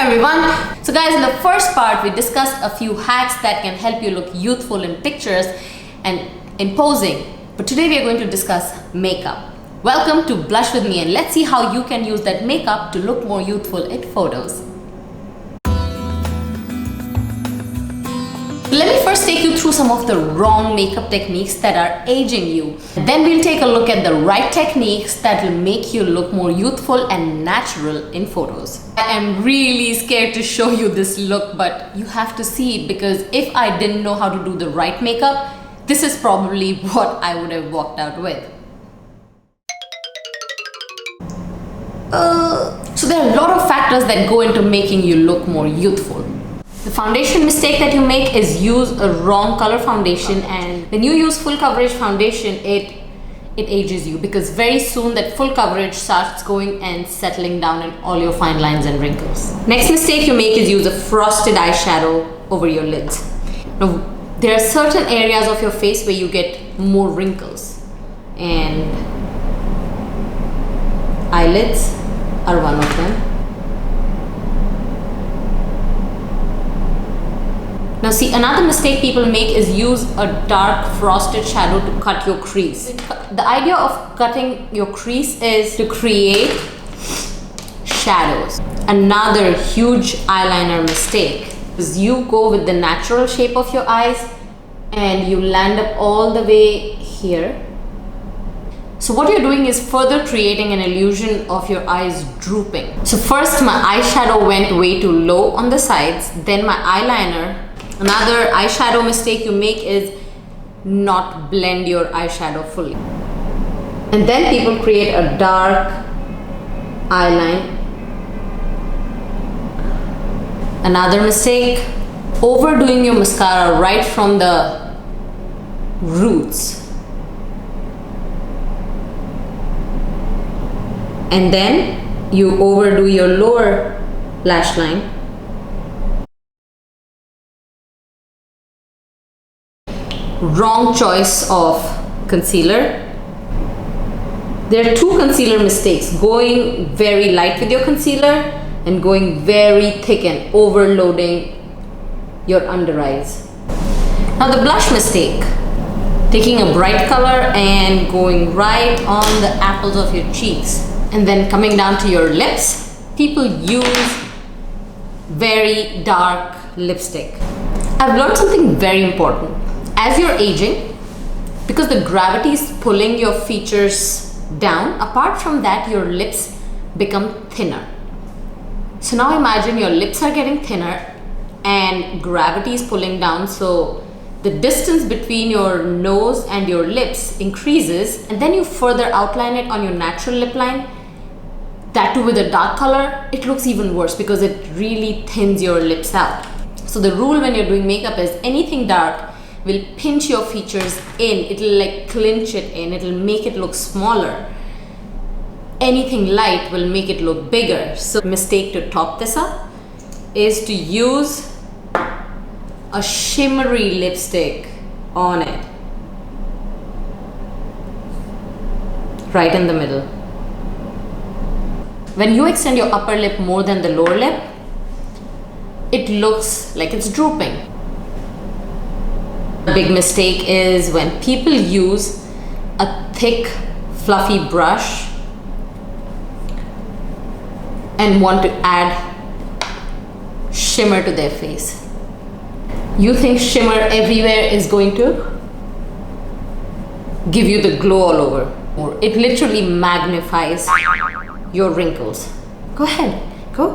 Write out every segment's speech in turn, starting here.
everyone. So guys, in the first part we discussed a few hacks that can help you look youthful in pictures and in posing. But today we are going to discuss makeup. Welcome to Blush with me, and let's see how you can use that makeup to look more youthful in photos. Let me first take you through some of the wrong makeup techniques that are aging you. Then we'll take a look at the right techniques that will make you look more youthful and natural in photos. I am really scared to show you this look, but you have to see it, because if I didn't know how to do the right makeup, this is probably what I would have walked out with. So there are a lot of factors that go into making you look more youthful. The foundation mistake that you make is use a wrong color foundation, and when you use full coverage foundation, it ages you, because very soon that full coverage starts going and settling down in all your fine lines and wrinkles. Next mistake you make is use a frosted eyeshadow over your lids. Now, there are certain areas of your face where you get more wrinkles, and eyelids are one of them. Now see, another mistake people make is use a dark frosted shadow to cut your crease. The idea of cutting your crease is to create shadows. Another huge eyeliner mistake is you go with the natural shape of your eyes and you land up all the way here. So what you're doing is further creating an illusion of your eyes drooping. So first my eyeshadow went way too low on the sides, then my eyeliner. Another eyeshadow mistake you make is not blend your eyeshadow fully. And then people create a dark eyeline. Another mistake, overdoing your mascara right from the roots. And then you overdo your lower lash line. Wrong choice of concealer. There are two concealer mistakes: going very light with your concealer and going very thick and overloading your under eyes. Now the blush mistake, taking a bright color and going right on the apples of your cheeks and then coming down to your lips. People use very dark lipstick. I've learned something very important. As you're aging, because the gravity is pulling your features down, apart from that, your lips become thinner. So now imagine your lips are getting thinner and gravity is pulling down, so the distance between your nose and your lips increases, and then you further outline it on your natural lip line. That too with a dark color, it looks even worse because it really thins your lips out. So the rule when you're doing makeup is anything dark will pinch your features in, it'll like clinch it in, it'll make it look smaller. Anything light will make it look bigger. So mistake to top this up is to use a shimmery lipstick on it, right in the middle. When you extend your upper lip more than the lower lip, it looks like it's drooping. A big mistake is when people use a thick fluffy brush and want to add shimmer to their face. You think shimmer everywhere is going to give you the glow all over. It literally magnifies your wrinkles. Go ahead, go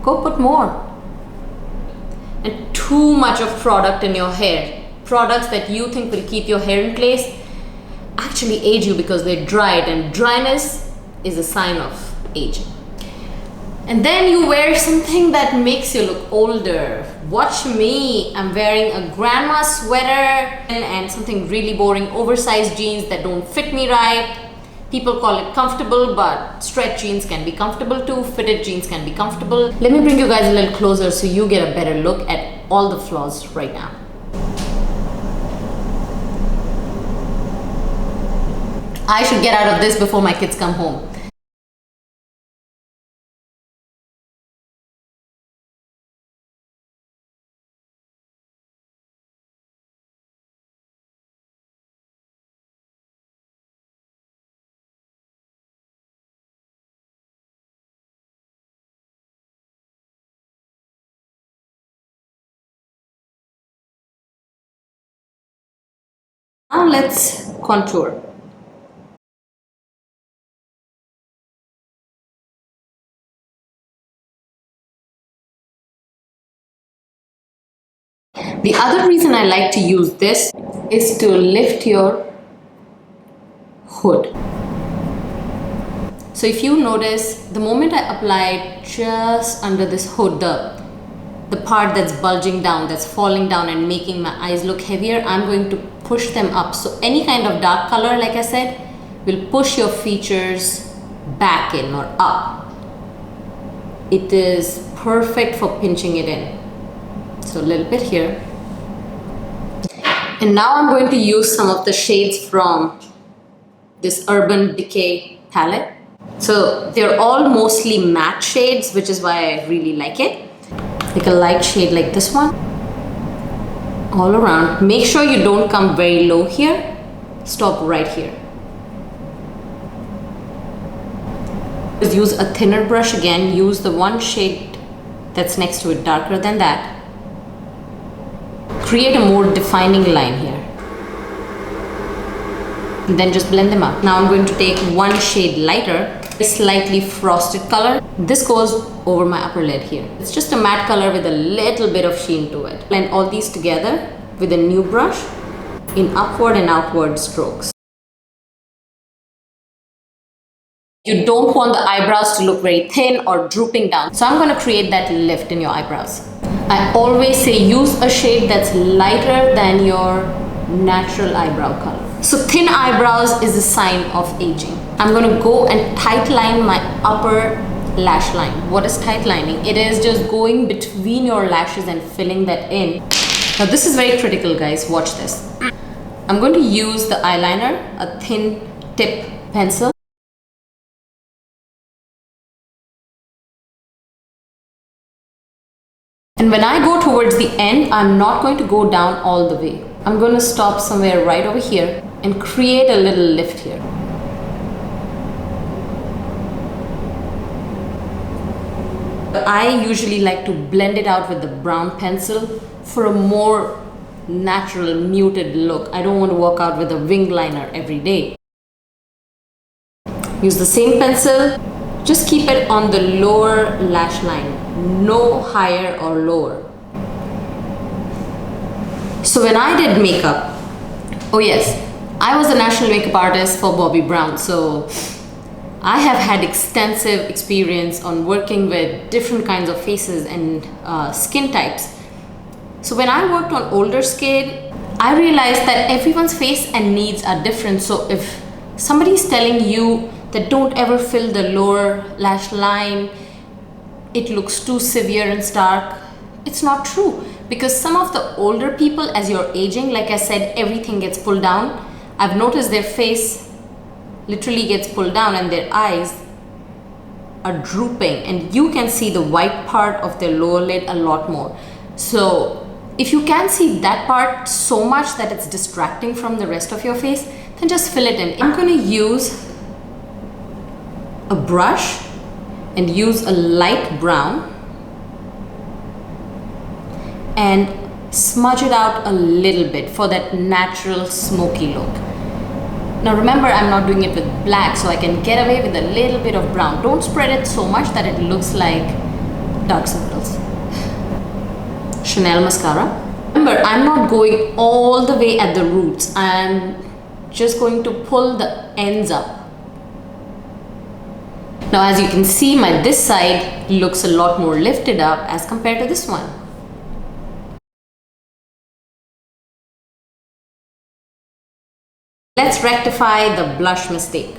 put more. And too much of product in your hair. Products that you think will keep your hair in place actually age you because they dry it, and dryness is a sign of aging. And then you wear something that makes you look older. Watch me, I'm wearing a grandma sweater and something really boring, oversized jeans that don't fit me right. People call it comfortable, but stretch jeans can be comfortable too, fitted jeans can be comfortable. Let me bring you guys a little closer so you get a better look at all the flaws right now. I should get out of this before my kids come home. Now let's contour. The other reason I like to use this is to lift your hood. So if you notice, the moment I apply just under this hood, the part that's bulging down, that's falling down and making my eyes look heavier, I'm going to push them up. So any kind of dark color, like I said, will push your features back in or up. It is perfect for pinching it in. So a little bit here. And now I'm going to use some of the shades from this Urban Decay palette. So they're all mostly matte shades, which is why I really like it. Like a light shade like this one. All around. Make sure you don't come very low here. Stop right here. Just use a thinner brush again. Use the one shade that's next to it, darker than that. Create a more defining line here. And then just blend them up. Now I'm going to take one shade lighter, a slightly frosted color. This goes over my upper lid here. It's just a matte color with a little bit of sheen to it. Blend all these together with a new brush in upward and outward strokes. You don't want the eyebrows to look very thin or drooping down. So I'm going to create that lift in your eyebrows. I always say use a shade that's lighter than your natural eyebrow color. So thin eyebrows is a sign of aging. I'm going to go and tight line my upper lash line. What is tight lining? It is just going between your lashes and filling that in. Now this is very critical, guys. Watch this. I'm going to use the eyeliner, a thin tip pencil. And when I go towards the end, I'm not going to go down all the way. I'm going to stop somewhere right over here and create a little lift here. I usually like to blend it out with the brown pencil for a more natural, muted look. I don't want to work out with a wing liner every day. Use the same pencil. Just keep it on the lower lash line, no higher or lower. So when I did makeup, oh yes, I was a national makeup artist for Bobbi Brown, so I have had extensive experience on working with different kinds of faces and skin types. So when I worked on older skin, I realized that everyone's face and needs are different. So if somebody's telling you that don't ever fill the lower lash line, it looks too severe and stark, it's not true. Because some of the older people, as you're aging, like I said, everything gets pulled down. I've noticed their face literally gets pulled down and their eyes are drooping, and you can see the white part of their lower lid a lot more. So if you can see that part so much that it's distracting from the rest of your face, then just fill it in. I'm going to use a brush and use a light brown and smudge it out a little bit for that natural smoky look. Now remember, I'm not doing it with black, so I can get away with a little bit of brown. Don't spread it so much that it looks like dark circles. Chanel mascara. Remember, I'm not going all the way at the roots. I'm just going to pull the ends up. Now as you can see, this side looks a lot more lifted up as compared to this one. Let's rectify the blush mistake.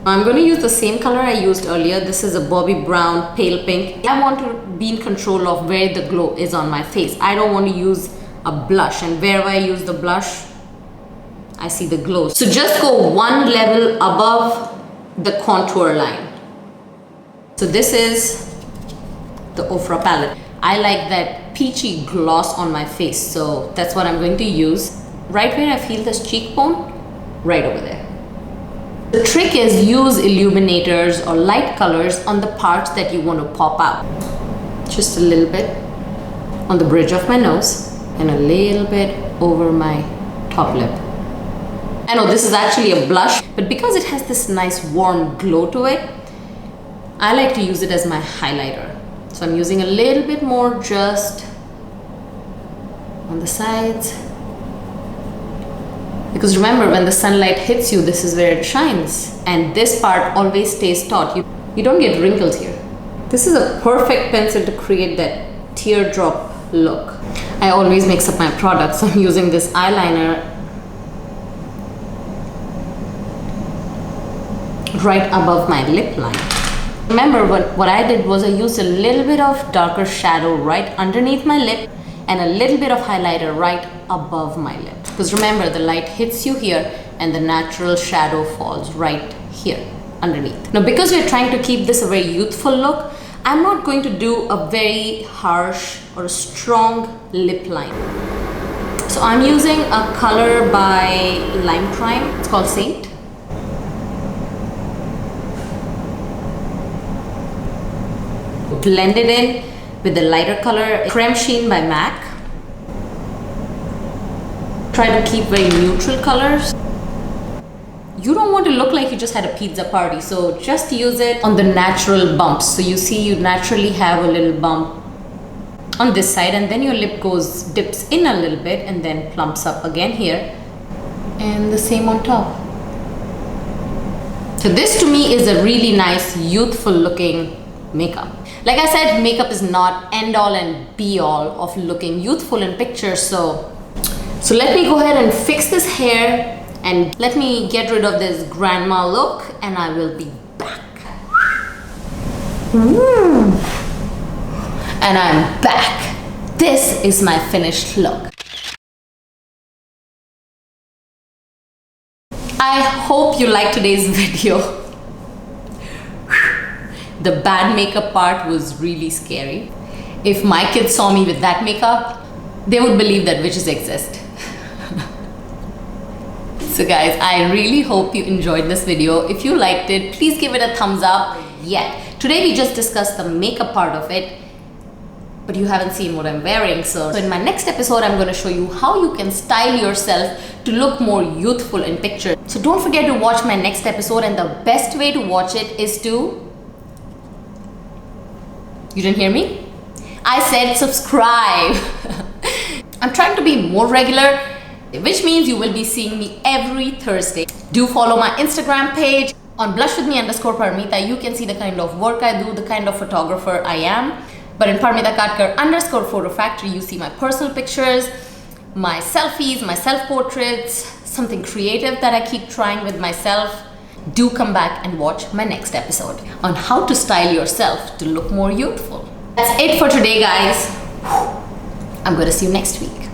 I'm going to use the same color I used earlier. This is a Bobbi Brown pale pink. I want to be in control of where the glow is on my face. I don't want to use a blush, and wherever I use the blush, I see the glow. So just go one level above the contour line. So this is the Ofra palette. I like that peachy gloss on my face, so that's what I'm going to use. Right where I feel this cheekbone, right over there. The trick is use illuminators or light colors on the parts that you want to pop out. Just a little bit on the bridge of my nose and a little bit over my top lip. I know this is actually a blush, but because it has this nice warm glow to it, I like to use it as my highlighter. So I'm using a little bit more just on the sides. Because remember, when the sunlight hits you, this is where it shines. And this part always stays taut. You don't get wrinkles here. This is a perfect pencil to create that teardrop look. I always mix up my products. So I'm using this eyeliner right above my lip line. Remember, what I did was I used a little bit of darker shadow right underneath my lip and a little bit of highlighter right above my lip. Because remember, the light hits you here and the natural shadow falls right here underneath. Now, because we're trying to keep this a very youthful look, I'm not going to do a very harsh or a strong lip line. So I'm using a color by Lime Crime. It's called Saint. Blend it in with the lighter color Creme Sheen by MAC. Try to keep very neutral colors. You don't want to look like you just had a pizza party, so just use it on the natural bumps. So you see you naturally have a little bump on this side, and then your lip dips in a little bit and then plumps up again here, and the same on top. So this to me is a really nice youthful looking makeup. Like I said, makeup is not end all and be all of looking youthful in pictures, so let me go ahead and fix this hair and let me get rid of this grandma look, and I will be back. And I'm back. This is my finished look. I hope you liked today's video. The bad makeup part was really scary. If my kids saw me with that makeup, they would believe that witches exist. So guys, I really hope you enjoyed this video. If you liked it, please give it a thumbs up. Today we just discussed the makeup part of it, but you haven't seen what I'm wearing. So in my next episode, I'm going to show you how you can style yourself to look more youthful in pictures. So don't forget to watch my next episode, and the best way to watch it is to... You didn't hear me? I said subscribe. I'm trying to be more regular, which means you will be seeing me every Thursday. Do follow my Instagram page on blushwithme_Parmita. You can see the kind of work I do, the kind of photographer I am. But in Parmita_photo factory, you see my personal pictures, my selfies, my self-portraits, something creative that I keep trying with myself. Do come back and watch my next episode on how to style yourself to look more youthful. That's it for today, guys. I'm going to see you next week.